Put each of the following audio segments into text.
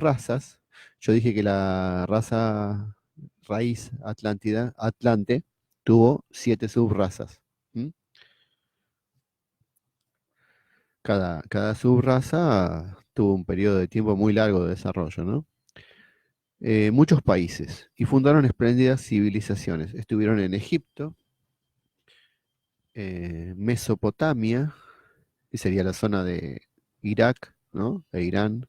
razas. Yo dije que la raza raíz Atlante, tuvo 7 subrazas. ¿M? Cada subraza tuvo un periodo de tiempo muy largo de desarrollo, ¿no? Muchos países y fundaron espléndidas civilizaciones. Estuvieron en Egipto, Mesopotamia, que sería la zona de Irak, ¿no? E Irán,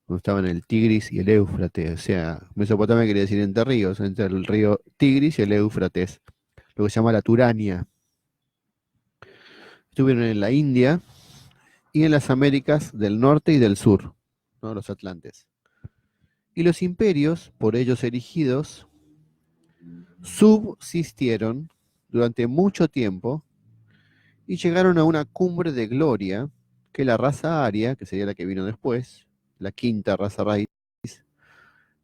donde estaban el Tigris y el Éufrates. O sea, Mesopotamia quería decir entre ríos, entre el río Tigris y el Éufrates, lo que se llama la Turania. Estuvieron en la India y en las Américas del Norte y del Sur, ¿no? Los Atlantes. Y los imperios, por ellos erigidos, subsistieron durante mucho tiempo y llegaron a una cumbre de gloria que la raza aria, que sería la que vino después, la quinta raza raíz,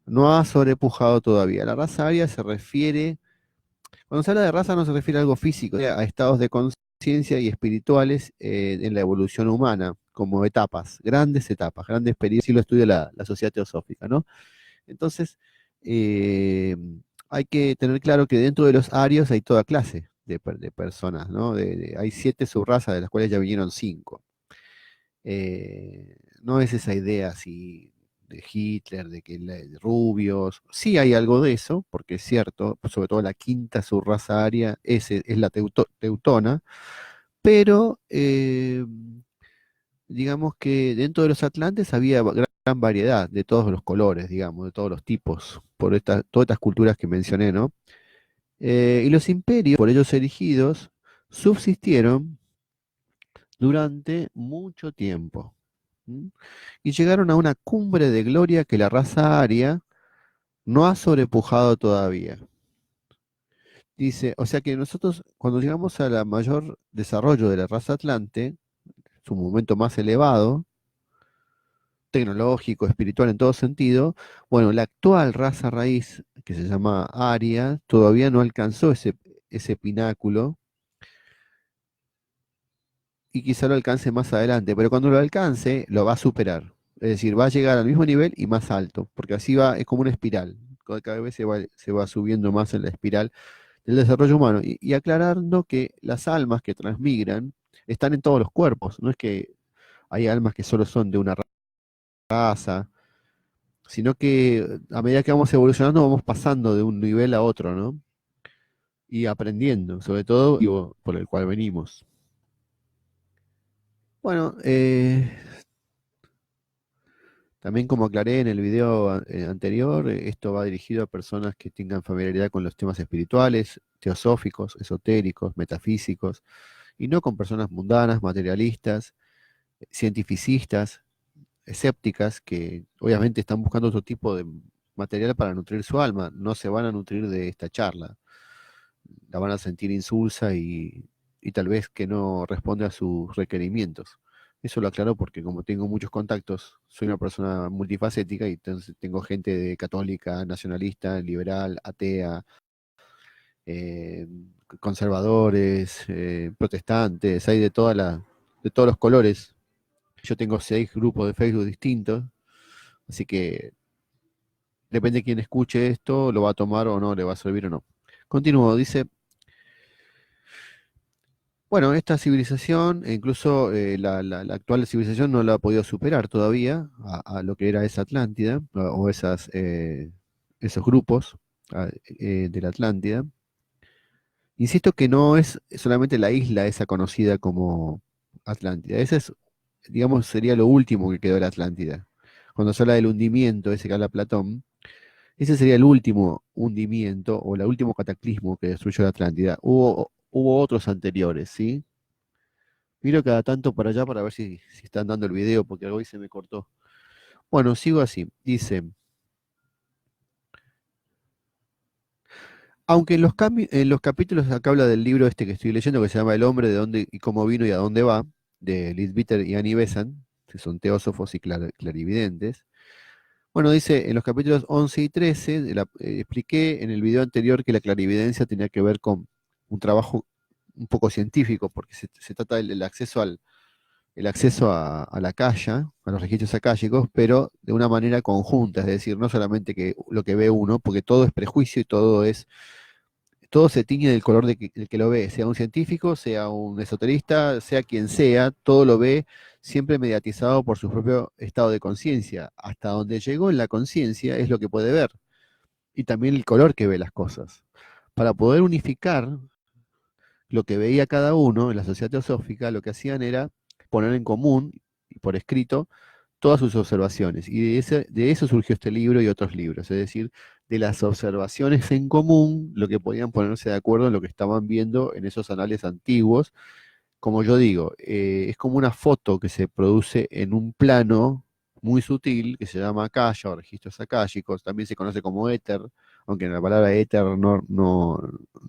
no ha sobrepujado todavía. La raza aria se refiere, cuando se habla de raza no se refiere a algo físico, a estados de conciencia y espirituales en la evolución humana, como etapas, grandes periodos, si lo estudia la sociedad teosófica, ¿no? Entonces, eh, hay que tener claro que dentro de los arios hay toda clase de personas, ¿no? Hay 7 subrrazas, de las cuales ya vinieron 5. No es esa idea así de Hitler, de rubios. Sí hay algo de eso, porque es cierto, sobre todo la quinta subraza aria es la teutona, pero digamos que dentro de los atlantes había gran variedad de todos los colores, digamos, de todos los tipos, por todas estas culturas que mencioné, ¿no? Y los imperios, por ellos erigidos, subsistieron durante mucho tiempo. ¿M? Y llegaron a una cumbre de gloria que la raza aria no ha sobrepujado todavía. Dice, o sea que nosotros, cuando llegamos a la mayor desarrollo de la raza atlante, su momento más elevado, tecnológico, espiritual en todo sentido, bueno, la actual raza raíz, que se llama Aria, todavía no alcanzó ese pináculo y quizá lo alcance más adelante, pero cuando lo alcance, lo va a superar. Es decir, va a llegar al mismo nivel y más alto, porque así va, es como una espiral. Cada vez se va subiendo más en la espiral del desarrollo humano. Y aclarando que las almas que transmigran están en todos los cuerpos, no es que hay almas que solo son de una raza, sino que a medida que vamos evolucionando vamos pasando de un nivel a otro, ¿no? Y aprendiendo, sobre todo digo, por el cual venimos. Bueno, también como aclaré en el video anterior, esto va dirigido a personas que tengan familiaridad con los temas espirituales, teosóficos, esotéricos, metafísicos, y no con personas mundanas, materialistas, cientificistas, escépticas, que obviamente están buscando otro tipo de material para nutrir su alma, no se van a nutrir de esta charla. La van a sentir insulsa y tal vez que no responde a sus requerimientos. Eso lo aclaro porque como tengo muchos contactos, soy una persona multifacética y entonces tengo gente de católica, nacionalista, liberal, atea, eh, conservadores, protestantes, hay de todos los colores. Yo tengo 6 grupos de Facebook distintos, así que depende de quién escuche esto, lo va a tomar o no, le va a servir o no. Continúo, dice, bueno, esta civilización, e incluso la actual civilización no la ha podido superar todavía a lo que era esa Atlántida, o esos grupos de la Atlántida. Insisto que no es solamente la isla esa conocida como Atlántida, ese es, digamos, sería lo último que quedó de la Atlántida. Cuando se habla del hundimiento, ese que habla Platón, ese sería el último hundimiento o el último cataclismo que destruyó la Atlántida. Hubo otros anteriores, ¿sí? Miro cada tanto para allá para ver si están dando el video, porque algo ahí se me cortó. Bueno, sigo así. Dice, aunque en los capítulos acá habla del libro este que estoy leyendo, que se llama El hombre de dónde y cómo vino y a dónde va, de Leadbeater y Annie Besant, que son teósofos y clarividentes. Bueno, dice, en los capítulos 11 y 13, expliqué en el video anterior que la clarividencia tenía que ver con un trabajo un poco científico, porque se trata del acceso el acceso a la calle, a los registros akáshicos, pero de una manera conjunta, es decir, no solamente que lo que ve uno, porque todo es prejuicio y todo se tiñe del color del que lo ve, sea un científico, sea un esoterista, sea quien sea, todo lo ve siempre mediatizado por su propio estado de conciencia. Hasta donde llegó en la conciencia es lo que puede ver, y también el color que ve las cosas. Para poder unificar lo que veía cada uno en la sociedad teosófica, lo que hacían era poner en común, y por escrito, todas sus observaciones. Y de eso surgió este libro y otros libros, es decir, de las observaciones en común, lo que podían ponerse de acuerdo en lo que estaban viendo en esos anales antiguos. Como yo digo, es como una foto que se produce en un plano muy sutil, que se llama akasha o registros akáshicos, también se conoce como éter, aunque la palabra éter no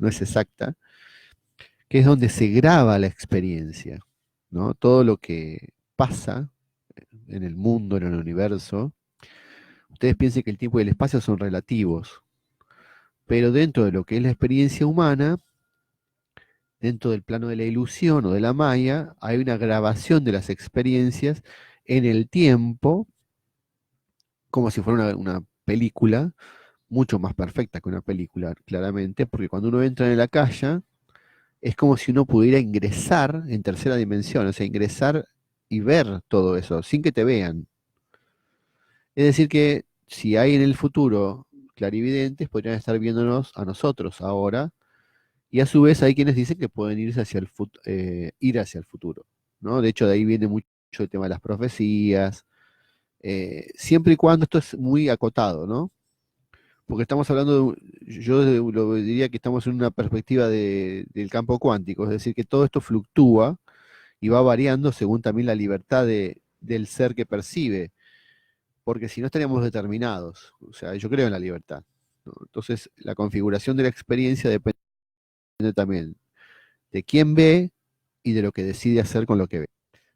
es exacta, que es donde se graba la experiencia, ¿no? Todo lo que pasa en el mundo, en el universo. Ustedes piensen que el tiempo y el espacio son relativos, pero dentro de lo que es la experiencia humana, dentro del plano de la ilusión o de la maya, hay una grabación de las experiencias en el tiempo, como si fuera una película, mucho más perfecta que una película, claramente, porque cuando uno entra en la calle, es como si uno pudiera ingresar en tercera dimensión, o sea, ingresar y ver todo eso, sin que te vean. Es decir, que si hay en el futuro clarividentes, podrían estar viéndonos a nosotros ahora, y a su vez hay quienes dicen que pueden irse hacia ir hacia el futuro, ¿no? De hecho, de ahí viene mucho el tema de las profecías, siempre y cuando esto es muy acotado, ¿no? Porque estamos hablando lo diría que estamos en una perspectiva del campo cuántico, es decir, que todo esto fluctúa y va variando según también la libertad del ser que percibe, porque si no estaríamos determinados, o sea, yo creo en la libertad, ¿no? Entonces, la configuración de la experiencia depende también de quién ve y de lo que decide hacer con lo que ve.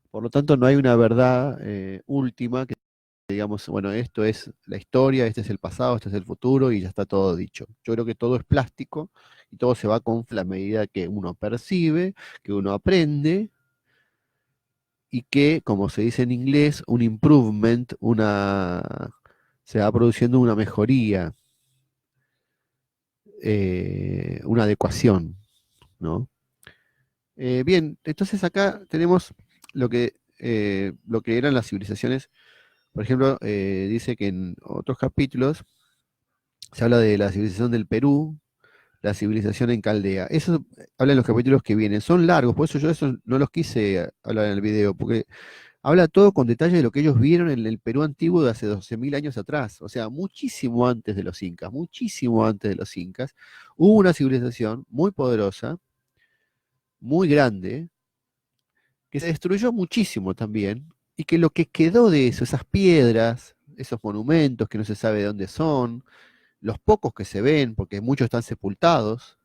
Por lo tanto, no hay una verdad última que digamos, bueno, esto es la historia, este es el pasado, este es el futuro y ya está todo dicho. Yo creo que todo es plástico y todo se va con la medida que uno percibe, que uno aprende y que, como se dice en inglés, un improvement, se va produciendo una mejoría, una adecuación, ¿no? Bien, entonces acá tenemos lo que eran las civilizaciones. Por ejemplo, dice que en otros capítulos se habla de la civilización del Perú, la civilización en Caldea. Eso habla en los capítulos que vienen. Son largos, por eso yo eso no los quise hablar en el video, porque habla todo con detalle de lo que ellos vieron en el Perú antiguo de hace 12.000 años atrás. O sea, muchísimo antes de los incas, muchísimo antes de los incas, hubo una civilización muy poderosa, muy grande, que se destruyó muchísimo también, y que lo que quedó de eso, esas piedras, esos monumentos que no se sabe de dónde son, los pocos que se ven, porque muchos están sepultados.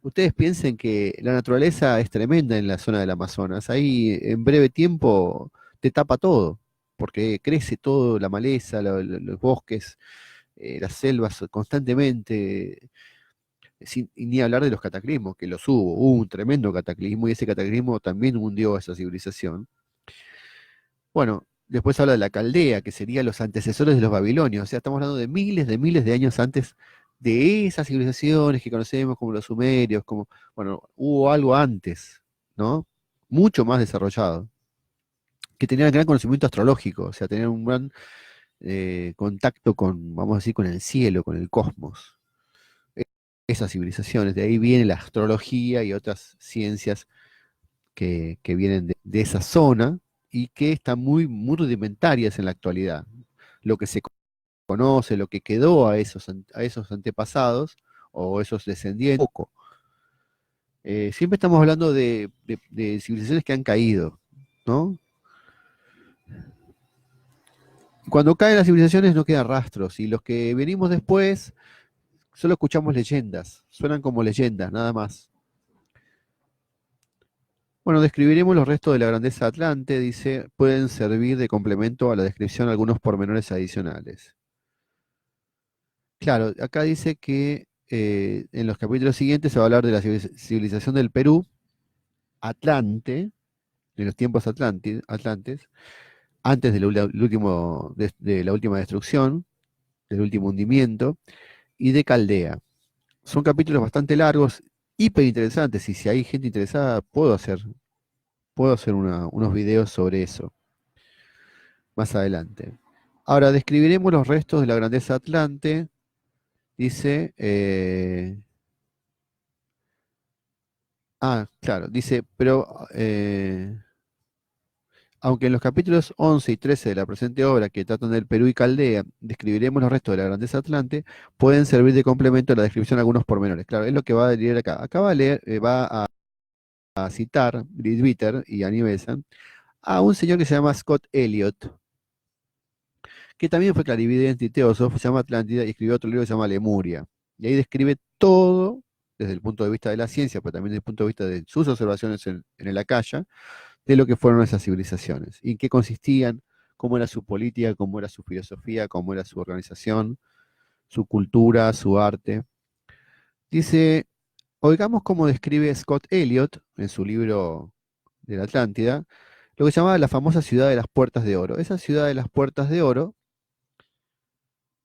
Ustedes piensen que la naturaleza es tremenda en la zona del Amazonas. Ahí en breve tiempo te tapa todo, porque crece todo, la maleza, los bosques, las selvas constantemente, y ni hablar de los cataclismos, que los hubo. Hubo un tremendo cataclismo y ese cataclismo también hundió a esa civilización. Bueno, después habla de la Caldea, que serían los antecesores de los babilonios. O sea, estamos hablando de miles de años antes de esas civilizaciones que conocemos como los sumerios, como, bueno, hubo algo antes, ¿no? Mucho más desarrollado, que tenían gran conocimiento astrológico, o sea, tenían un gran contacto con, vamos a decir, con el cielo, con el cosmos. E- Esas civilizaciones, de ahí viene la astrología y otras ciencias que vienen de esa zona y que están muy rudimentarias en la actualidad. Lo que se conoce, lo que quedó a esos antepasados o esos descendientes, poco. Siempre estamos hablando de civilizaciones que han caído, ¿no? Cuando caen las civilizaciones no quedan rastros y los que venimos después solo escuchamos leyendas, suenan como leyendas, nada más. Bueno, describiremos los restos de la grandeza atlante, dice, pueden servir de complemento a la descripción algunos pormenores adicionales. Claro, acá dice que en los capítulos siguientes se va a hablar de la civilización del Perú, Atlante, en los tiempos atlantes, antes de la última destrucción, del último hundimiento, y de Caldea. Son capítulos bastante largos, hiper interesantes, y si hay gente interesada, puedo hacer unos videos sobre eso más adelante. Ahora, describiremos los restos de la grandeza atlante, dice, claro, dice, pero aunque en los capítulos 11 y 13 de la presente obra, que tratan del Perú y Caldea, describiremos los restos de la grandeza atlante, pueden servir de complemento a la descripción de algunos pormenores. Claro, es lo que va a leer acá. Acá va a leer, a citar Gridwitter y Annie Besant a un señor que se llama Scott Elliot, que también fue clarividente y teósofo, se llama Atlántida, y escribió otro libro que se llama Lemuria. Y ahí describe todo desde el punto de vista de la ciencia, pero también desde el punto de vista de sus observaciones en el Akasha, de lo que fueron esas civilizaciones, y en qué consistían, cómo era su política, cómo era su filosofía, cómo era su organización, su cultura, su arte. Dice, oigamos cómo describe Scott Elliot en su libro de la Atlántida, lo que se llamaba la famosa ciudad de las Puertas de Oro. Esa ciudad de las Puertas de Oro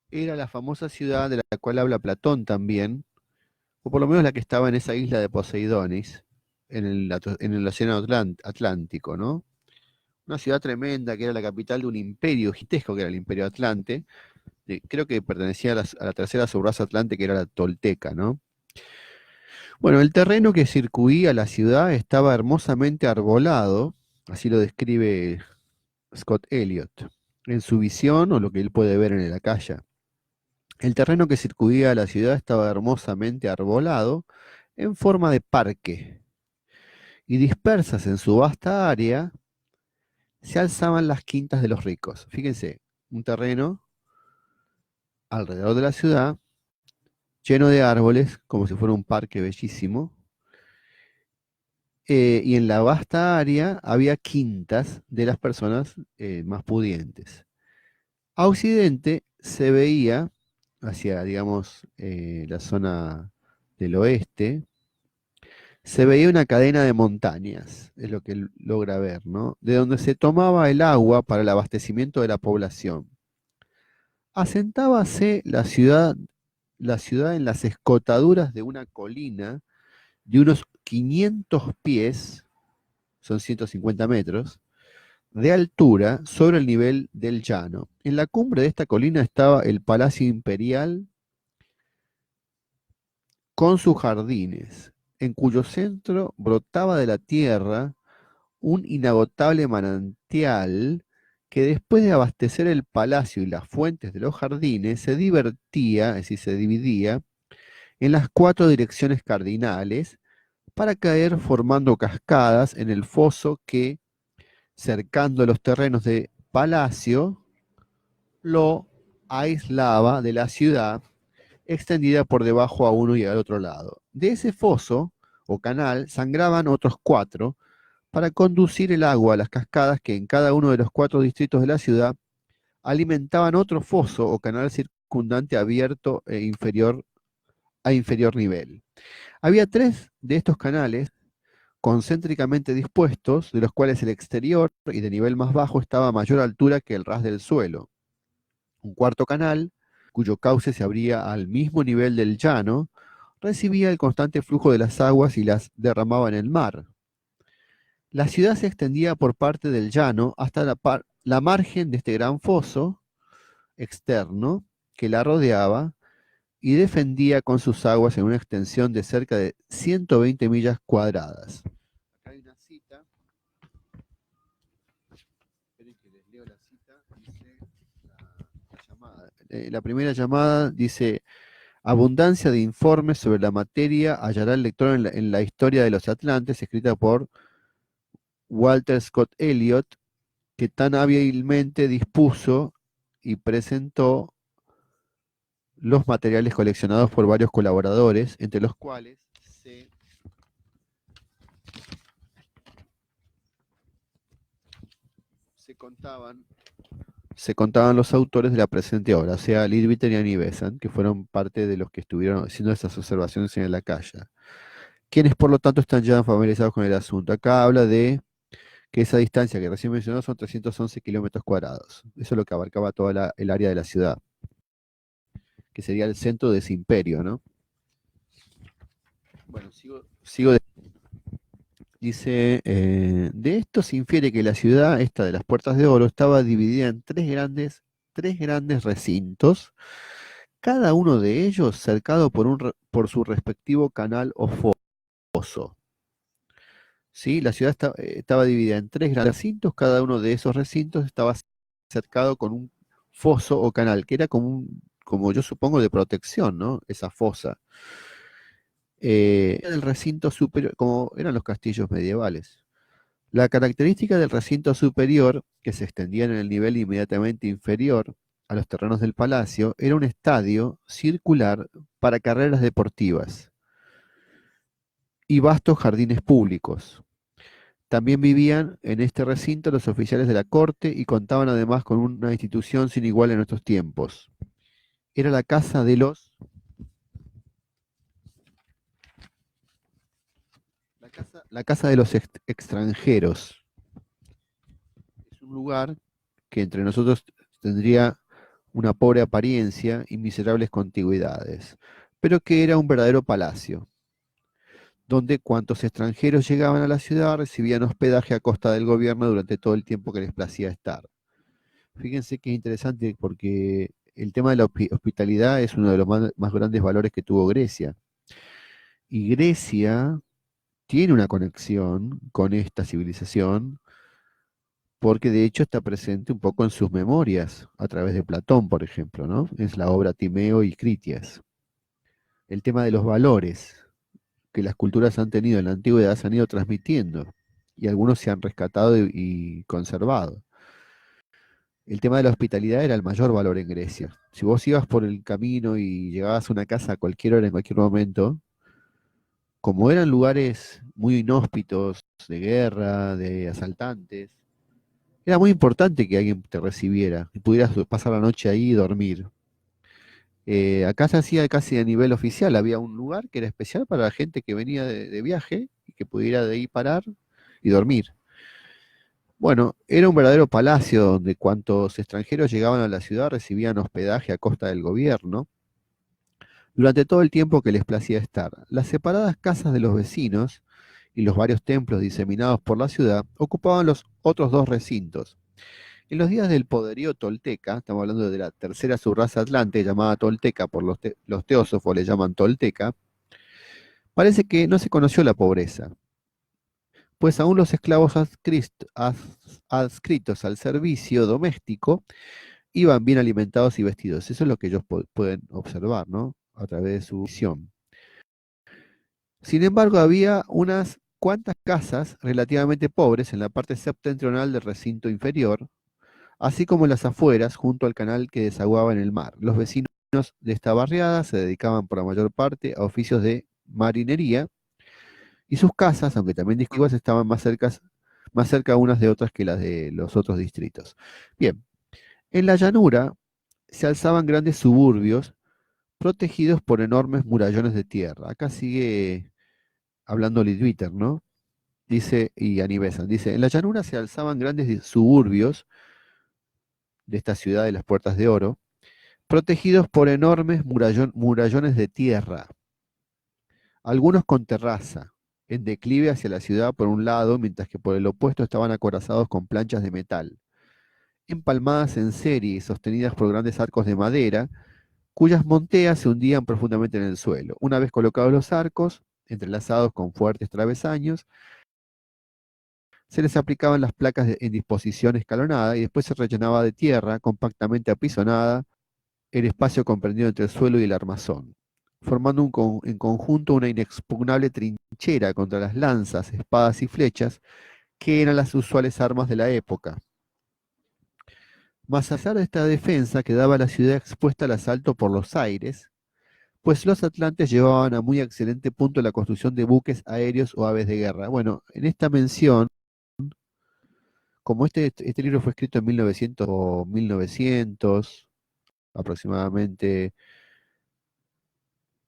era la famosa ciudad de la cual habla Platón también, o por lo menos la que estaba en esa isla de Poseidonis, en el océano Atlántico, ¿no? Una ciudad tremenda que era la capital de un imperio gigantesco que era el Imperio Atlante, creo que pertenecía a la tercera subraza atlante que era la tolteca, ¿no? Bueno, el terreno que circuía la ciudad estaba hermosamente arbolado, así lo describe Scott Elliot, en su visión o lo que él puede ver en el Akasha. El terreno que circuía la ciudad estaba hermosamente arbolado en forma de parque, y dispersas en su vasta área se alzaban las quintas de los ricos. Fíjense, un terreno alrededor de la ciudad lleno de árboles, como si fuera un parque bellísimo, y en la vasta área había quintas de las personas más pudientes. A occidente se veía, hacia, digamos, la zona del oeste, se veía una cadena de montañas, es lo que él logra ver, ¿no? De donde se tomaba el agua para el abastecimiento de la población. Asentábase la ciudad en las escotaduras de una colina de unos 500 pies, son 150 metros, de altura sobre el nivel del llano. En la cumbre de esta colina estaba el Palacio Imperial con sus jardines, en cuyo centro brotaba de la tierra un inagotable manantial que después de abastecer el palacio y las fuentes de los jardines, se divertía, es decir, se dividía en las 4 direcciones cardinales para caer formando cascadas en el foso que, cercando los terrenos de palacio, lo aislaba de la ciudad, extendida por debajo a uno y al otro lado. De ese foso o canal sangraban otros 4 para conducir el agua a las cascadas que en cada uno de los 4 distritos de la ciudad alimentaban otro foso o canal circundante abierto a inferior nivel. Había 3 de estos canales concéntricamente dispuestos, de los cuales el exterior y de nivel más bajo estaba a mayor altura que el ras del suelo. Un cuarto canal, cuyo cauce se abría al mismo nivel del llano, recibía el constante flujo de las aguas y las derramaba en el mar. La ciudad se extendía por parte del llano hasta la margen de este gran foso externo que la rodeaba y defendía con sus aguas en una extensión de cerca de 120 millas cuadradas. Acá hay una cita, esperen que les leo la cita, dice la llamada. La primera llamada dice: abundancia de informes sobre la materia hallará el lector en la historia de los Atlantes, escrita por Walter Scott Elliot, que tan hábilmente dispuso y presentó los materiales coleccionados por varios colaboradores, entre los cuales se contaban los autores de la presente obra, o sea, Leadbeater y Annie Besant, que fueron parte de los que estuvieron haciendo esas observaciones en la calle, quienes por lo tanto están ya familiarizados con el asunto. Acá habla de que esa distancia que recién mencionó son 311 kilómetros cuadrados. Eso es lo que abarcaba toda el área de la ciudad, que sería el centro de ese imperio, ¿no? Bueno, dice, de esto se infiere que la ciudad, esta de las Puertas de Oro, estaba dividida en tres grandes recintos, cada uno de ellos cercado por su respectivo canal o foso. ¿Sí? La ciudad estaba dividida en tres grandes recintos, cada uno de esos recintos estaba cercado con un foso o canal, que era como yo supongo, de protección, ¿no? Esa fosa. El recinto superior, como eran los castillos medievales. La característica del recinto superior, que se extendía en el nivel inmediatamente inferior a los terrenos del palacio, era un estadio circular para carreras deportivas y vastos jardines públicos. También vivían en este recinto los oficiales de la corte y contaban además con una institución sin igual en nuestros tiempos. Era la casa de los extranjeros. Es un lugar que entre nosotros tendría una pobre apariencia y miserables contigüidades, pero que era un verdadero palacio, donde cuantos extranjeros llegaban a la ciudad recibían hospedaje a costa del gobierno durante todo el tiempo que les placía estar. Fíjense que es interesante porque el tema de la hospitalidad es uno de los más grandes valores que tuvo Grecia. Y Grecia tiene una conexión con esta civilización porque de hecho está presente un poco en sus memorias, a través de Platón, por ejemplo, ¿no? Es la obra Timeo y Critias. El tema de los valores que las culturas han tenido en la antigüedad se han ido transmitiendo y algunos se han rescatado y conservado. El tema de la hospitalidad era el mayor valor en Grecia. Si vos ibas por el camino y llegabas a una casa a cualquier hora, en cualquier momento, como eran lugares muy inhóspitos, de guerra, de asaltantes, era muy importante que alguien te recibiera y pudieras pasar la noche ahí y dormir. Acá se hacía casi a nivel oficial, había un lugar que era especial para la gente que venía de viaje y que pudiera de ahí parar y dormir. Bueno, era un verdadero palacio donde cuantos extranjeros llegaban a la ciudad recibían hospedaje a costa del gobierno durante todo el tiempo que les placía estar. Las separadas casas de los vecinos y los varios templos diseminados por la ciudad ocupaban los otros dos recintos. En los días del poderío tolteca, estamos hablando de la tercera subraza atlante llamada tolteca, por los teósofos le llaman tolteca, parece que no se conoció la pobreza, pues aún los esclavos adscritos al servicio doméstico iban bien alimentados y vestidos. Eso es lo que ellos pueden observar, ¿no? A través de su visión. Sin embargo, había unas cuantas casas relativamente pobres en la parte septentrional del recinto inferior, así como en las afueras, junto al canal que desaguaba en el mar. Los vecinos de esta barriada se dedicaban por la mayor parte a oficios de marinería y sus casas, aunque también distintivas, estaban más cerca unas de otras que las de los otros distritos. Bien, en la llanura se alzaban grandes suburbios protegidos por enormes murallones de tierra. Acá sigue hablando Lidwiter, ¿no? Dice, y Anibesan, dice, en la llanura se alzaban grandes suburbios de esta ciudad de las Puertas de Oro, protegidos por enormes murallones de tierra, algunos con terraza, en declive hacia la ciudad por un lado, mientras que por el opuesto estaban acorazados con planchas de metal, empalmadas en serie y sostenidas por grandes arcos de madera, cuyas monteas se hundían profundamente en el suelo. Una vez colocados los arcos, entrelazados con fuertes travesaños, se les aplicaban las placas en disposición escalonada y después se rellenaba de tierra compactamente apisonada el espacio comprendido entre el suelo y el armazón, formando en conjunto una inexpugnable trinchera contra las lanzas, espadas y flechas que eran las usuales armas de la época. Más allá de esta defensa quedaba la ciudad expuesta al asalto por los aires, pues los atlantes llevaban a muy excelente punto la construcción de buques aéreos o aves de guerra. Bueno, en esta mención, como este libro fue escrito en 1900 o 1900 aproximadamente,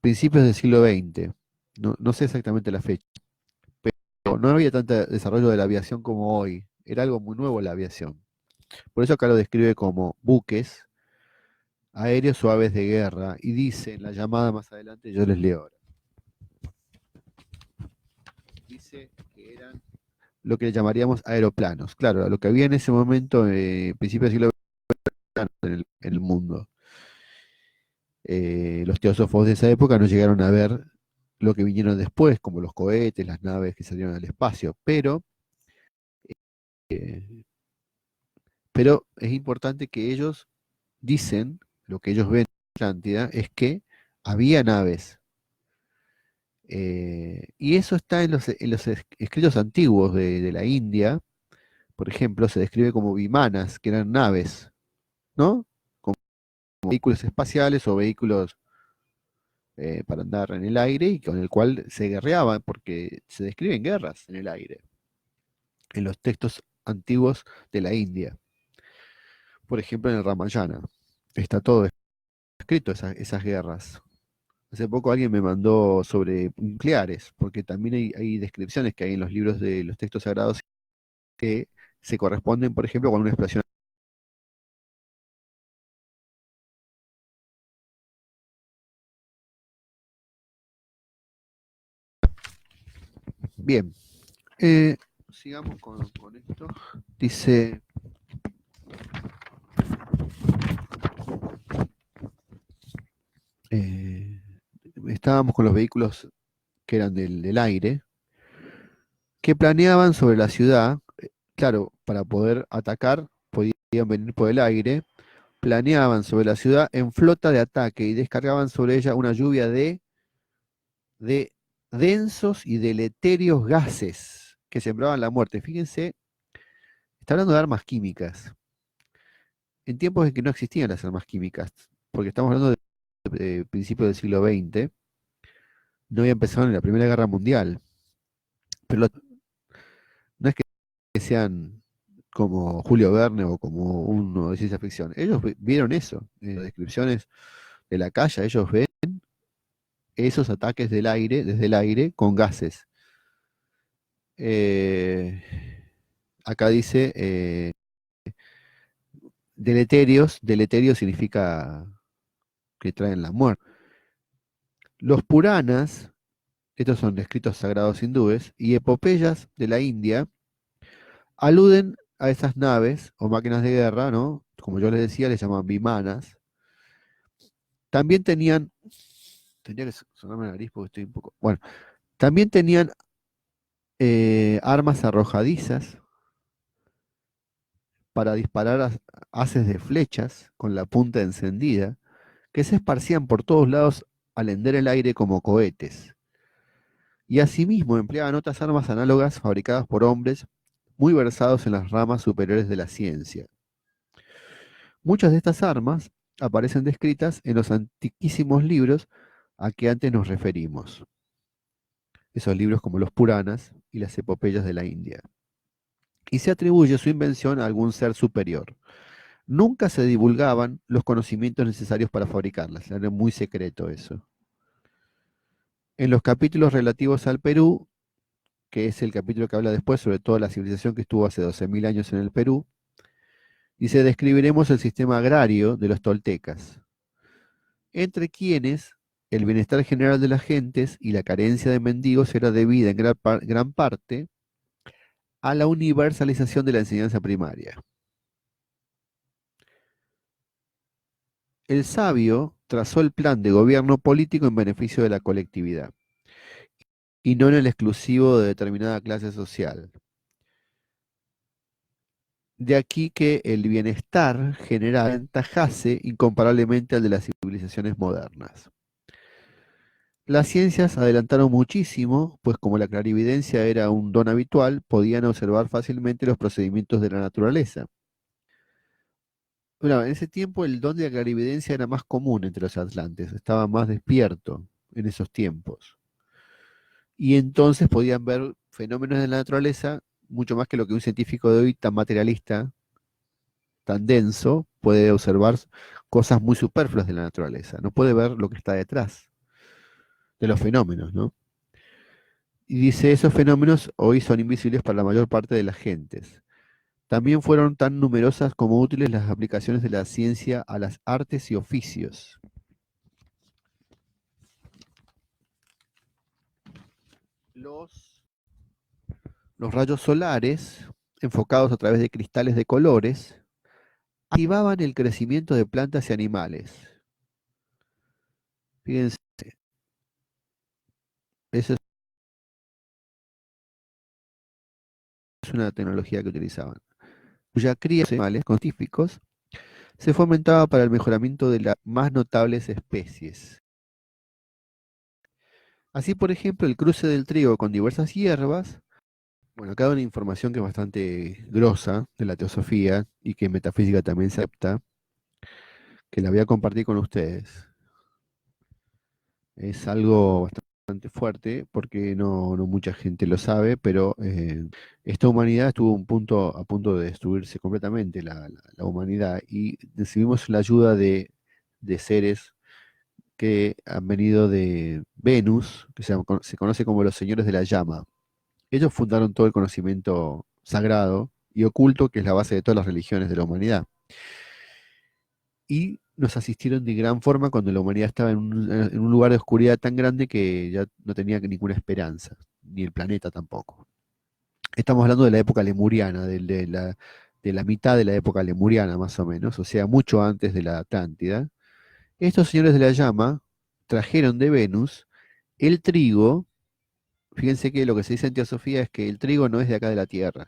principios del siglo XX, no sé exactamente la fecha, pero no había tanto desarrollo de la aviación como hoy. era algo muy nuevo la aviación. Por eso acá lo describe como buques aéreos o aves de guerra, y dice en la llamada más adelante, yo les leo ahora, dice que eran lo que llamaríamos aeroplanos. Claro, lo que había en ese momento, principio del siglo XX, en el mundo. Los teósofos de esa época no llegaron a ver lo que vinieron después, como los cohetes, las naves que salieron al espacio, eh, pero es importante que ellos dicen, lo que ellos ven en Atlántida es que había naves. Y eso está en los escritos antiguos de la India. Por ejemplo, se describe como vimanas, que eran naves, ¿no? Como vehículos espaciales o vehículos para andar en el aire y con el cual se guerreaba, porque se describen guerras en el aire, en los textos antiguos de la India. Por ejemplo, en el Ramayana. Está todo escrito, esas guerras. Hace poco alguien me mandó sobre nucleares, porque también hay descripciones que hay en los libros de los textos sagrados que se corresponden, por ejemplo, con una explosión. Bien, sigamos con esto. Dice, eh, estábamos con los vehículos que eran del aire, que planeaban sobre la ciudad. Claro, para poder atacar, podían venir por el aire, planeaban sobre la ciudad en flota de ataque y descargaban sobre ella una lluvia de densos y deleterios gases que sembraban la muerte. Fíjense, está hablando de armas químicas, en tiempos en que no existían las armas químicas, porque estamos hablando de principios del siglo XX, no había empezado en la Primera Guerra Mundial, pero no es que sean como Julio Verne o como uno de ciencia ficción. Ellos vieron eso, en las descripciones de la calle, ellos ven esos ataques del aire, desde el aire, con gases. Eh, Acá dice deleterios, deleterio significa que traen la muerte. Los Puranas, estos son escritos sagrados hindúes, y epopeyas de la India, aluden a esas naves o máquinas de guerra, ¿no? Como yo les decía, les llaman vimanas. También tenían, tendría que sonarme la nariz porque estoy un poco, bueno, también tenían armas arrojadizas para disparar haces de flechas con la punta encendida, que se esparcían por todos lados al hender el aire como cohetes. Y asimismo empleaban otras armas análogas fabricadas por hombres muy versados en las ramas superiores de la ciencia. Muchas de estas armas aparecen descritas en los antiquísimos libros a que antes nos referimos, esos libros como los Puranas y las epopeyas de la India. Y se atribuye su invención a algún ser superior. Nunca se divulgaban los conocimientos necesarios para fabricarlas, era muy secreto eso. En los capítulos relativos al Perú, que es el capítulo que habla después sobre toda la civilización que estuvo hace 12.000 años en el Perú, dice, describiremos el sistema agrario de los toltecas, entre quienes el bienestar general de las gentes y la carencia de mendigos era debida en gran parte a la universalización de la enseñanza primaria. El sabio trazó el plan de gobierno político en beneficio de la colectividad y no en el exclusivo de determinada clase social. De aquí que el bienestar general aventajase incomparablemente al de las civilizaciones modernas. Las ciencias adelantaron muchísimo, pues como la clarividencia era un don habitual, podían observar fácilmente los procedimientos de la naturaleza. Bueno, en ese tiempo el don de la clarividencia era más común entre los atlantes, estaba más despierto en esos tiempos. Y entonces podían ver fenómenos de la naturaleza mucho más que lo que un científico de hoy tan materialista, tan denso, puede observar cosas muy superfluas de la naturaleza, no puede ver lo que está detrás de los fenómenos, ¿no? Y dice, esos fenómenos hoy son invisibles para la mayor parte de las gentes. También fueron tan numerosas como útiles las aplicaciones de la ciencia a las artes y oficios. Los, los rayos solares, enfocados a través de cristales de colores, activaban el crecimiento de plantas y animales. Fíjense, esa es una tecnología que utilizaban, cuya cría de animales con científicos se fomentaba para el mejoramiento de las más notables especies. Así, por ejemplo, el cruce del trigo con diversas hierbas, bueno, acá hay una información que es bastante grosa de la teosofía y que en metafísica también se acepta, que la voy a compartir con ustedes. Es algo bastante fuerte porque no mucha gente lo sabe, pero esta humanidad estuvo a punto de destruirse completamente, la humanidad, y recibimos la ayuda de seres que han venido de Venus, que se conoce como los señores de la llama. Ellos fundaron todo el conocimiento sagrado y oculto que es la base de todas las religiones de la humanidad. Y nos asistieron de gran forma cuando la humanidad estaba en un lugar de oscuridad tan grande que ya no tenía ninguna esperanza, ni el planeta tampoco. Estamos hablando de la época lemuriana, de la mitad de la época lemuriana más o menos, o sea, mucho antes de la Atlántida. Estos señores de la llama trajeron de Venus el trigo. Fíjense que lo que se dice en teosofía es que el trigo no es de acá de la Tierra.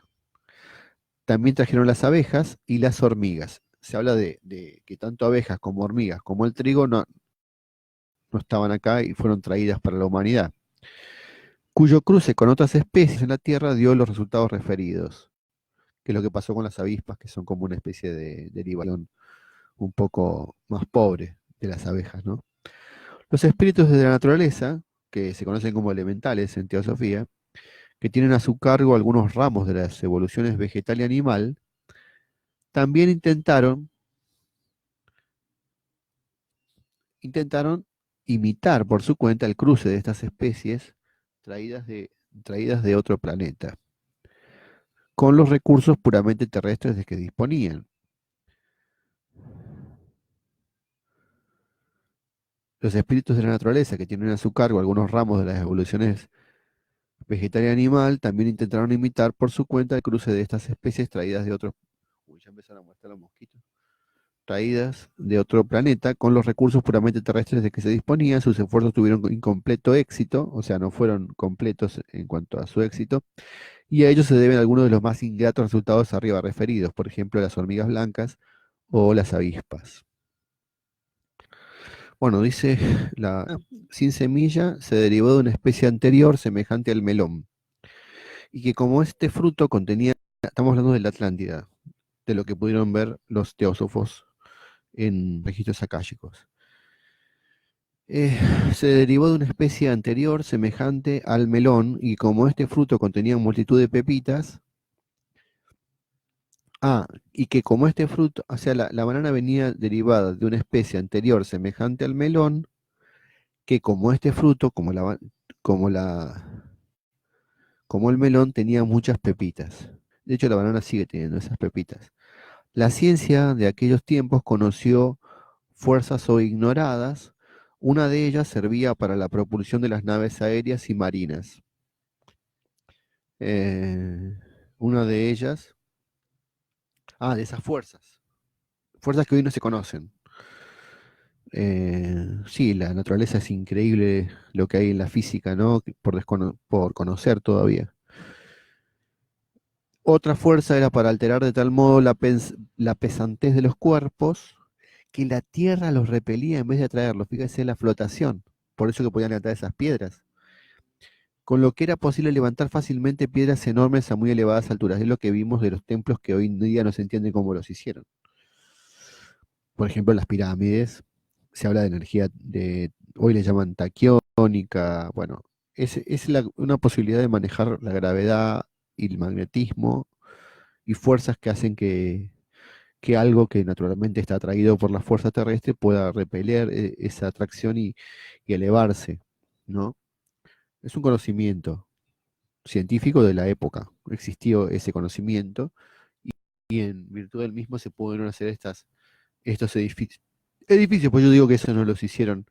También trajeron las abejas y las hormigas. Se habla de que tanto abejas como hormigas como el trigo no estaban acá y fueron traídas para la humanidad, cuyo cruce con otras especies en la Tierra dio los resultados referidos, que es lo que pasó con las avispas, que son como una especie de derivación un poco más pobre de las abejas, ¿no? Los espíritus de la naturaleza, que se conocen como elementales en teosofía, que tienen a su cargo algunos ramos de las evoluciones vegetal y animal, también intentaron imitar por su cuenta el cruce de estas especies traídas traídas de otro planeta, con los recursos puramente terrestres de que disponían. Los espíritus de la naturaleza, que tienen a su cargo algunos ramos de las evoluciones vegetal y animal, también intentaron imitar por su cuenta el cruce de estas especies traídas de otros. Uy, ya empezaron a mostrar los mosquitos. Traídas de otro planeta con los recursos puramente terrestres de que se disponían. Sus esfuerzos tuvieron incompleto éxito, o sea, no fueron completos en cuanto a su éxito, y a ellos se deben algunos de los más ingratos resultados arriba referidos, por ejemplo, las hormigas blancas o las avispas. Bueno, dice, sin semilla se derivó de una especie anterior semejante al melón, y que como este fruto contenía, estamos hablando de la Atlántida, de lo que pudieron ver los teósofos en registros akáshicos. Se derivó de una especie anterior semejante al melón, y como este fruto contenía multitud de pepitas, y que como este fruto, o sea, la banana venía derivada de una especie anterior semejante al melón, que como este fruto, como como el melón, tenía muchas pepitas. De hecho, la banana sigue teniendo esas pepitas. La ciencia de aquellos tiempos conoció fuerzas hoy ignoradas. Una de ellas servía para la propulsión de las naves aéreas y marinas. Eh, una de ellas, de esas fuerzas que hoy no se conocen. Sí, la naturaleza es increíble lo que hay en la física, ¿no? Por conocer todavía. Otra fuerza era para alterar de tal modo la pesantez de los cuerpos que la tierra los repelía en vez de atraerlos. Fíjese la flotación. Por eso que podían levantar esas piedras. Con lo que era posible levantar fácilmente piedras enormes a muy elevadas alturas. Es lo que vimos de los templos que hoy en día no se entiende cómo los hicieron. Por ejemplo, las pirámides. Se habla de energía hoy le llaman taquiónica. Bueno, es una posibilidad de manejar la gravedad y el magnetismo y fuerzas que hacen que algo que naturalmente está atraído por la fuerza terrestre pueda repeler esa atracción y elevarse, ¿no? Es un conocimiento científico de la época. Existió ese conocimiento y en virtud del mismo se pudieron hacer estos edificios. Edificios, pues yo digo que eso no los hicieron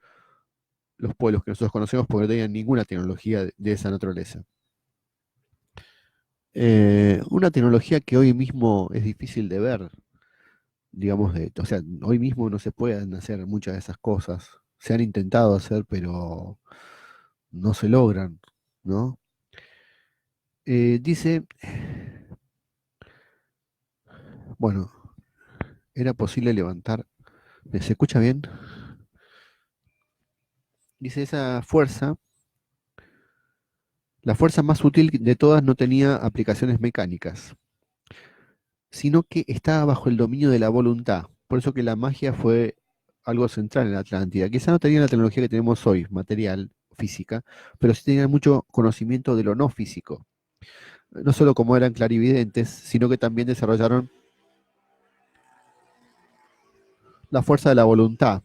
los pueblos que nosotros conocemos porque no tenían ninguna tecnología de esa naturaleza. Una tecnología que hoy mismo es difícil de ver, digamos, o sea, hoy mismo no se pueden hacer muchas de esas cosas. Se han intentado hacer, pero no se logran, ¿no? Dice, bueno, era posible levantar. ¿Se escucha bien? Dice, esa fuerza, la fuerza más útil de todas no tenía aplicaciones mecánicas, sino que estaba bajo el dominio de la voluntad. Por eso que la magia fue algo central en la Atlántida. Quizá no tenían la tecnología que tenemos hoy, material, física, pero sí tenían mucho conocimiento de lo no físico. No solo como eran clarividentes, sino que también desarrollaron la fuerza de la voluntad,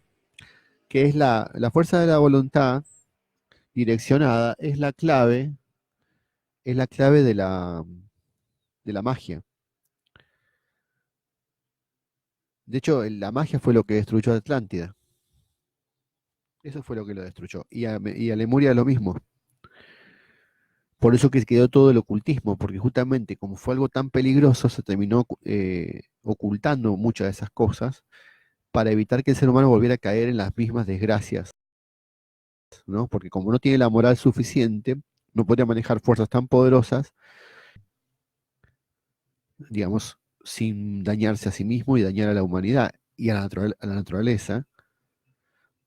que es la fuerza de la voluntad direccionada, es la clave de la magia. De hecho, la magia fue lo que destruyó a Atlántida. Eso fue lo que lo destruyó. Y a Lemuria lo mismo. Por eso que quedó todo el ocultismo, porque justamente como fue algo tan peligroso, se terminó ocultando muchas de esas cosas para evitar que el ser humano volviera a caer en las mismas desgracias, ¿no? Porque como no tiene la moral suficiente, no podría manejar fuerzas tan poderosas, digamos, sin dañarse a sí mismo y dañar a la humanidad y a a la naturaleza,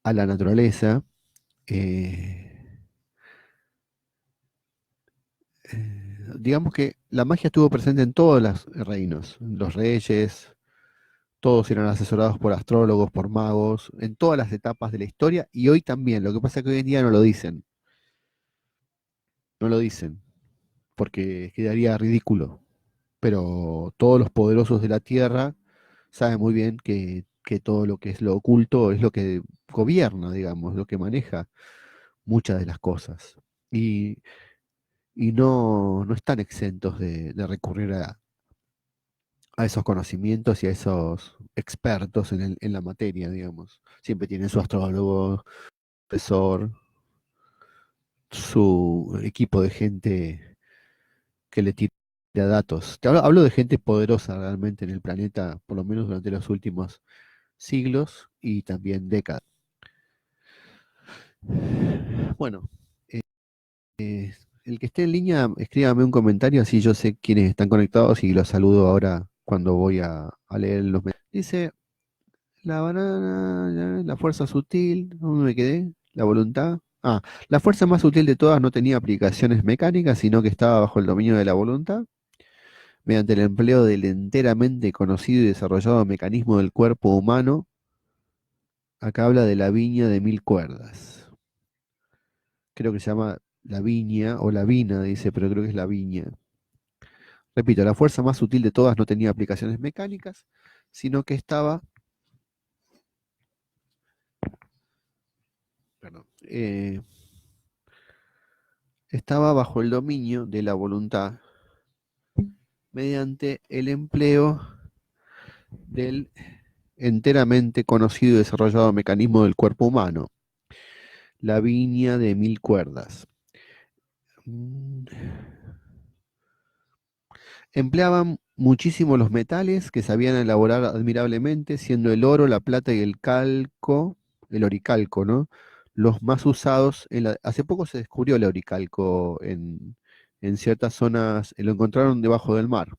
a la naturaleza. eh, digamos que la magia estuvo presente en todos los reinos, los reyes, todos eran asesorados por astrólogos, por magos, en todas las etapas de la historia y hoy también. Lo que pasa es que hoy en día no lo dicen, no lo dicen, porque quedaría ridículo. Pero todos los poderosos de la tierra saben muy bien que todo lo que es lo oculto es lo que gobierna, digamos, lo que maneja muchas de las cosas. Y, y no están exentos de recurrir a esos conocimientos y a esos expertos en la materia, digamos. Siempre tienen su astrólogo, profesor, su equipo de gente que le tira datos. Hablo de gente poderosa realmente en el planeta, por lo menos durante los últimos siglos y también décadas. Bueno, el que esté en línea, escríbame un comentario, así yo sé quiénes están conectados y los saludo ahora cuando voy a leer los mensajes. Dice, la banana, la fuerza sutil, ¿dónde me quedé? La voluntad. Ah, la fuerza más sutil de todas no tenía aplicaciones mecánicas, sino que estaba bajo el dominio de la voluntad, mediante el empleo del enteramente conocido y desarrollado mecanismo del cuerpo humano. Acá habla de la viña de mil cuerdas. Creo que se llama la viña o la vina, dice, pero creo que es la viña. Repito, la fuerza más sutil de todas no tenía aplicaciones mecánicas, sino que perdón, estaba bajo el dominio de la voluntad mediante el empleo del enteramente conocido y desarrollado mecanismo del cuerpo humano, la viña de mil cuerdas. Mm, Empleaban muchísimo los metales que sabían elaborar admirablemente, siendo el oro, la plata y el calco, el oricalco, ¿no? Los más usados hace poco se descubrió el oricalco en ciertas zonas, lo encontraron debajo del mar.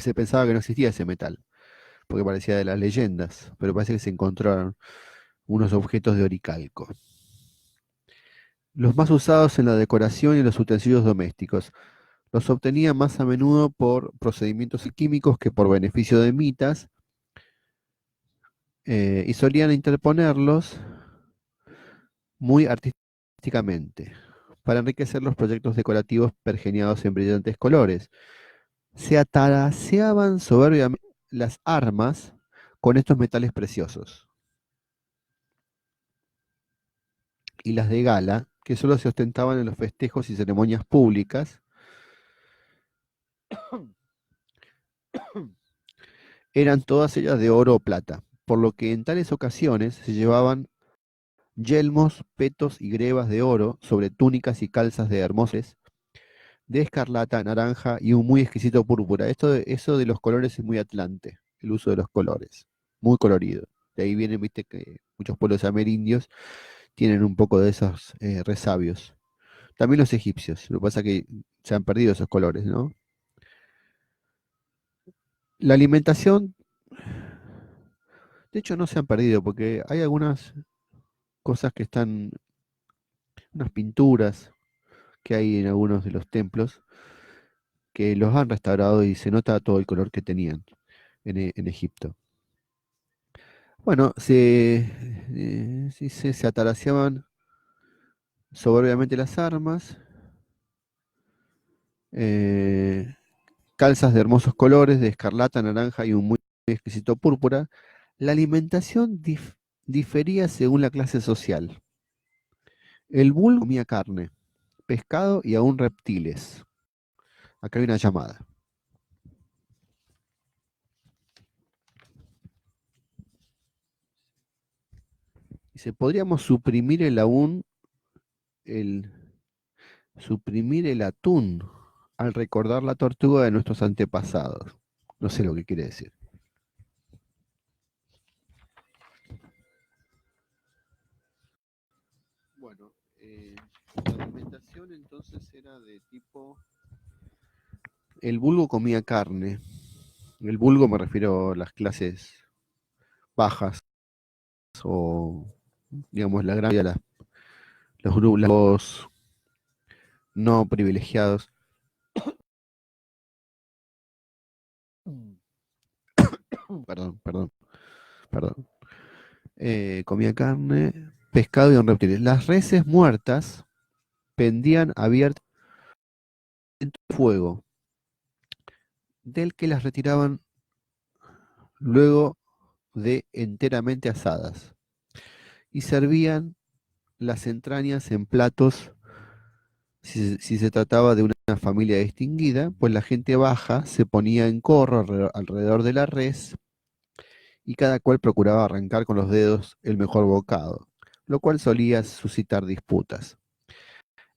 Se pensaba que no existía ese metal, porque parecía de las leyendas, pero parece que se encontraron unos objetos de oricalco. Los más usados en la decoración y los utensilios domésticos. Los obtenía más a menudo por procedimientos químicos que por beneficio de mitas, y solían interponerlos muy artísticamente para enriquecer los proyectos decorativos pergeniados en brillantes colores. Se ataraceaban soberbiamente las armas con estos metales preciosos y las de gala, que solo se ostentaban en los festejos y ceremonias públicas, eran todas ellas de oro o plata, por lo que en tales ocasiones se llevaban yelmos, petos y grebas de oro sobre túnicas y calzas de hermosas de escarlata, naranja y un muy exquisito púrpura. Eso de los colores es muy atlante, el uso de los colores, muy colorido. De ahí vienen, viste, que muchos pueblos amerindios tienen un poco de esos resabios. También los egipcios, lo que pasa es que se han perdido esos colores, ¿no? La alimentación, de hecho, no se han perdido porque hay algunas cosas que están, unas pinturas que hay en algunos de los templos que los han restaurado y se nota todo el color que tenían en Egipto. Bueno, se ataraciaban soberbiamente las armas, eh, calzas de hermosos colores, de escarlata, naranja y un muy exquisito púrpura. La alimentación difería según la clase social. El vulgo comía carne, pescado y aún reptiles. Acá hay una llamada. Dice, podríamos el, suprimir el atún al recordar la tortuga de nuestros antepasados. No sé lo que quiere decir. Bueno, la alimentación entonces era de tipo... El vulgo comía carne. El vulgo me refiero a las clases bajas o, digamos, la gran mayoría, los grupos no privilegiados. Perdón, perdón, perdón. Comía carne, pescado y un reptiles. Las reses muertas pendían abiertas en fuego, del que las retiraban luego de enteramente asadas y servían las entrañas en platos si se trataba de una familia distinguida, pues la gente baja se ponía en corro alrededor de la res y cada cual procuraba arrancar con los dedos el mejor bocado, lo cual solía suscitar disputas.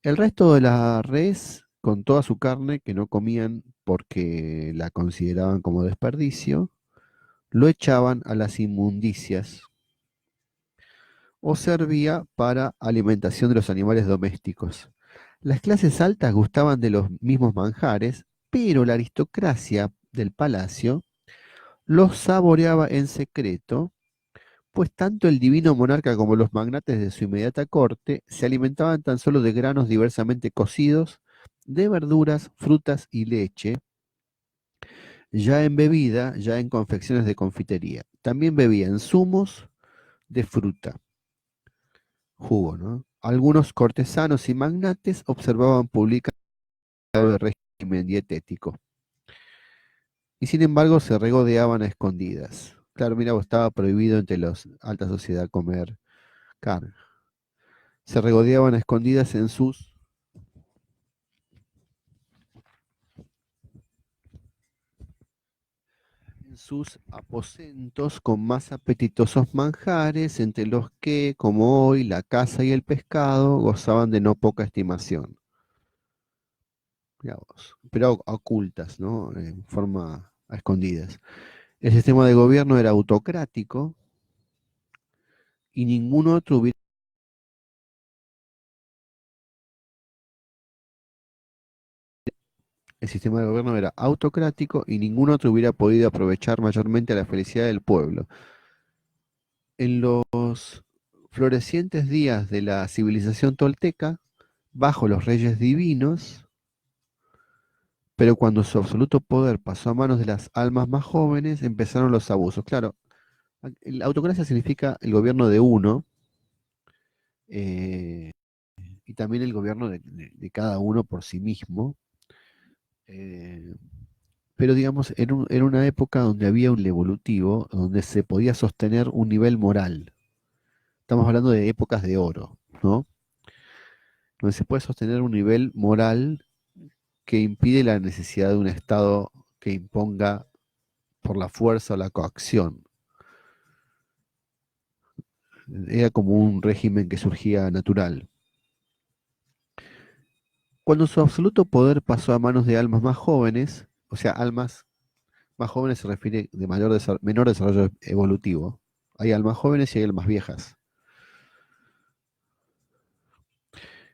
El resto de la res, con toda su carne que no comían porque la consideraban como desperdicio, lo echaban a las inmundicias o servía para alimentación de los animales domésticos. Las clases altas gustaban de los mismos manjares, pero la aristocracia del palacio los saboreaba en secreto, pues tanto el divino monarca como los magnates de su inmediata corte se alimentaban tan solo de granos diversamente cocidos, de verduras, frutas y leche, ya en bebida, ya en confecciones de confitería. También bebían zumos de fruta, jugo, ¿no? Algunos cortesanos y magnates observaban públicamente el régimen dietético y sin embargo se regodeaban a escondidas. Claro, mira, estaba prohibido entre la alta sociedad comer carne. Se regodeaban a escondidas en sus aposentos con más apetitosos manjares, entre los que, como hoy, la caza y el pescado gozaban de no poca estimación. Mirá vos, pero ocultas, ¿no? En forma a escondidas. El sistema de gobierno era autocrático y ningún otro hubiera... El sistema de gobierno era autocrático y ningún otro hubiera podido aprovechar mayormente la felicidad del pueblo. En los florecientes días de la civilización tolteca, bajo los reyes divinos, pero cuando su absoluto poder pasó a manos de las almas más jóvenes, empezaron los abusos. Claro, la autocracia significa el gobierno de uno, eh, y también el gobierno de cada uno por sí mismo. eh, pero digamos, era una época donde había un evolutivo, donde se podía sostener un nivel moral. Estamos hablando de épocas de oro, ¿no? Donde se puede sostener un nivel moral que impide la necesidad de un Estado que imponga por la fuerza o la coacción. Era como un régimen que surgía natural. Cuando su absoluto poder pasó a manos de almas más jóvenes, o sea, almas más jóvenes se refiere de menor desarrollo evolutivo. Hay almas jóvenes y hay almas viejas.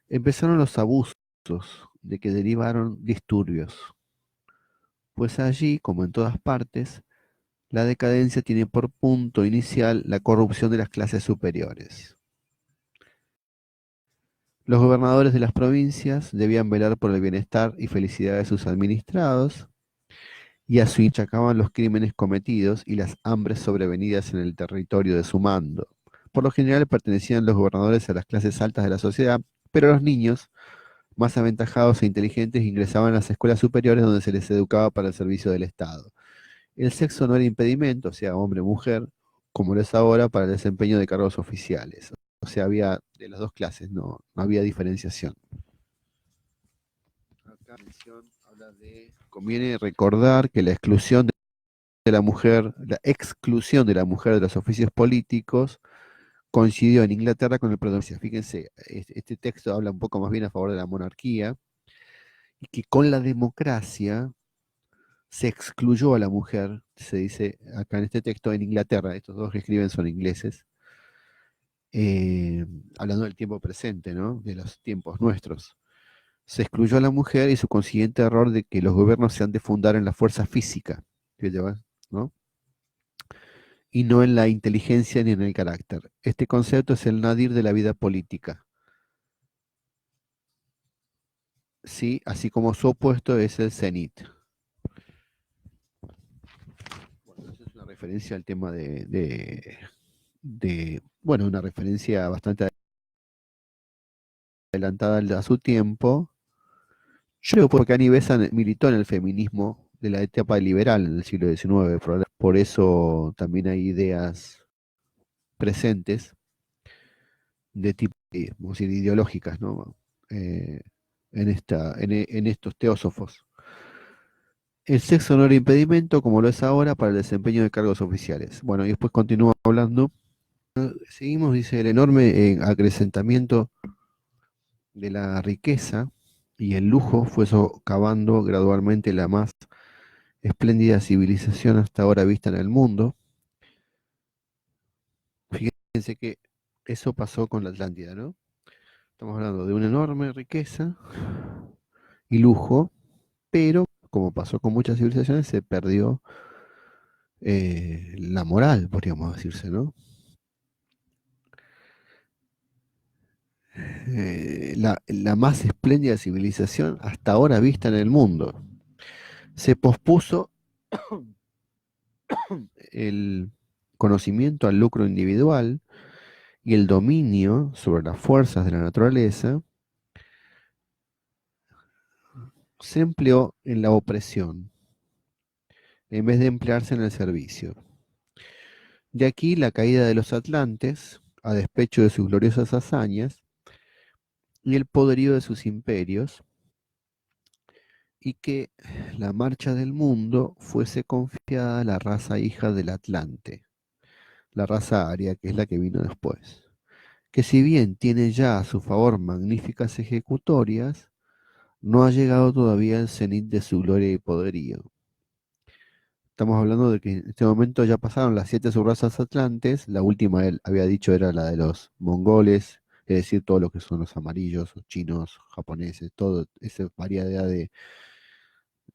Empezaron los abusos de que derivaron disturbios, pues allí, como en todas partes, la decadencia tiene por punto inicial la corrupción de las clases superiores. Los gobernadores de las provincias debían velar por el bienestar y felicidad de sus administrados, y a su achacaban los crímenes cometidos y las hambres sobrevenidas en el territorio de su mando. Por lo general pertenecían los gobernadores a las clases altas de la sociedad, pero los niños, más aventajados e inteligentes, ingresaban a las escuelas superiores donde se les educaba para el servicio del Estado. El sexo no era impedimento, o sea, hombre o mujer, como lo es ahora para el desempeño de cargos oficiales. O sea, había de las dos clases, no había diferenciación. Acá habla de, conviene recordar que la exclusión de la mujer, la exclusión de la mujer de los oficios políticos coincidió en Inglaterra con el predominio. Fíjense, este texto habla un poco más bien a favor de la monarquía y que con la democracia se excluyó a la mujer, se dice acá en este texto, en Inglaterra, estos dos que escriben son ingleses, eh, hablando del tiempo presente, ¿no? De los tiempos nuestros. Se excluyó a la mujer y su consiguiente error de que los gobiernos se han de fundar en la fuerza física, fíjate, ¿no? Y no en la inteligencia ni en el carácter. Este concepto es el nadir de la vida política, ¿sí? Así como su opuesto es el cenit. Bueno, eso es una referencia al tema bueno, una referencia bastante adelantada a su tiempo. Yo creo porque Annie Besant militó en el feminismo de la etapa liberal en el siglo XIX, por eso también hay ideas presentes de tipo, vamos a decir, ideológicas, ¿no? Eh, en estos teósofos. El sexo no era impedimento, como lo es ahora, para el desempeño de cargos oficiales. Bueno, y después continúa hablando. Seguimos, dice, el enorme acrecentamiento de la riqueza y el lujo fue socavando gradualmente la más espléndida civilización hasta ahora vista en el mundo. Fíjense que eso pasó con la Atlántida, ¿no? Estamos hablando de una enorme riqueza y lujo, pero como pasó con muchas civilizaciones, se perdió la moral, podríamos decirse, ¿no? La más espléndida civilización hasta ahora vista en el mundo. Se pospuso el conocimiento al lucro individual y el dominio sobre las fuerzas de la naturaleza se empleó en la opresión en vez de emplearse en el servicio. De aquí la caída de los atlantes, a despecho de sus gloriosas hazañas, y el poderío de sus imperios, y que la marcha del mundo fuese confiada a la raza hija del Atlante, la raza aria, que es la que vino después, que si bien tiene ya a su favor magníficas ejecutorias, no ha llegado todavía al cenit de su gloria y poderío. Estamos hablando de que en este momento ya pasaron las 7 subrazas atlantes, la última él había dicho era la de los mongoles, es decir, todo lo que son los amarillos, los chinos, japoneses, todo esa variedad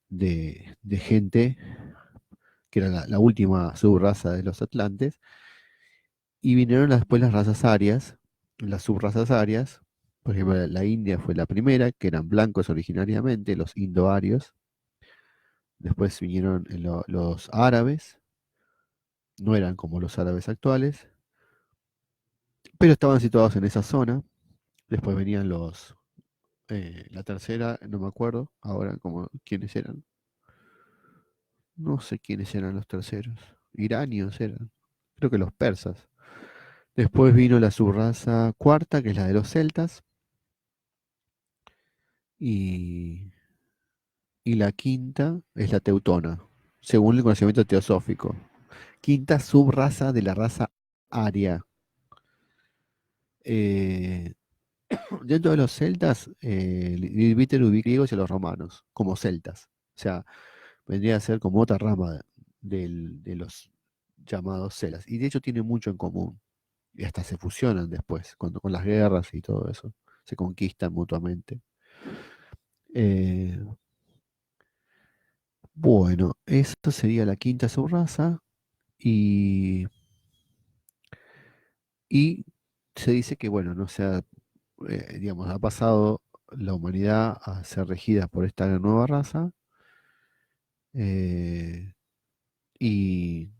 de gente, que era la última subraza de los atlantes, y vinieron después las razas arias, las subrazas arias, por ejemplo, la India fue la primera, que eran blancos originariamente, los indoarios, después vinieron los árabes, no eran como los árabes actuales, pero estaban situados en esa zona. Después venían la tercera, no me acuerdo ahora como quiénes eran. No sé quiénes eran los terceros. Iranios eran. Creo que los persas. Después vino la subraza cuarta, que es la de los celtas. Y, y la quinta es la teutona. según el conocimiento teosófico. Quinta subraza de la raza aria. Eh, Dentro de los celtas, Lilvíter ubica griegos y a los romanos como celtas. O sea, vendría a ser como otra rama de los llamados celas. Y de hecho tiene mucho en común. Y hasta se fusionan después, cuando, con las guerras y todo eso. Se conquistan mutuamente. Eh, bueno, esto sería la quinta subraza. Y, y se dice que, bueno, no sea, digamos, ha pasado la humanidad a ser regida por esta nueva raza. eh, y,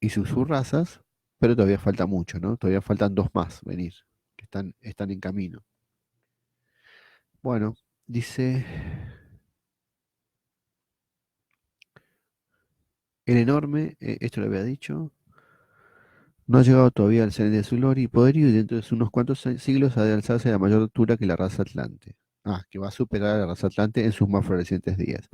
y sus subrazas, pero todavía falta mucho, ¿no? Todavía faltan dos más venir, que están en camino. Bueno, dice, el enorme, esto lo había dicho, no ha llegado todavía al cenit de su gloria y poderío y dentro de unos cuantos siglos ha de alzarse a mayor altura que la raza atlante. Ah, que va a superar a la raza atlante en sus más florecientes días.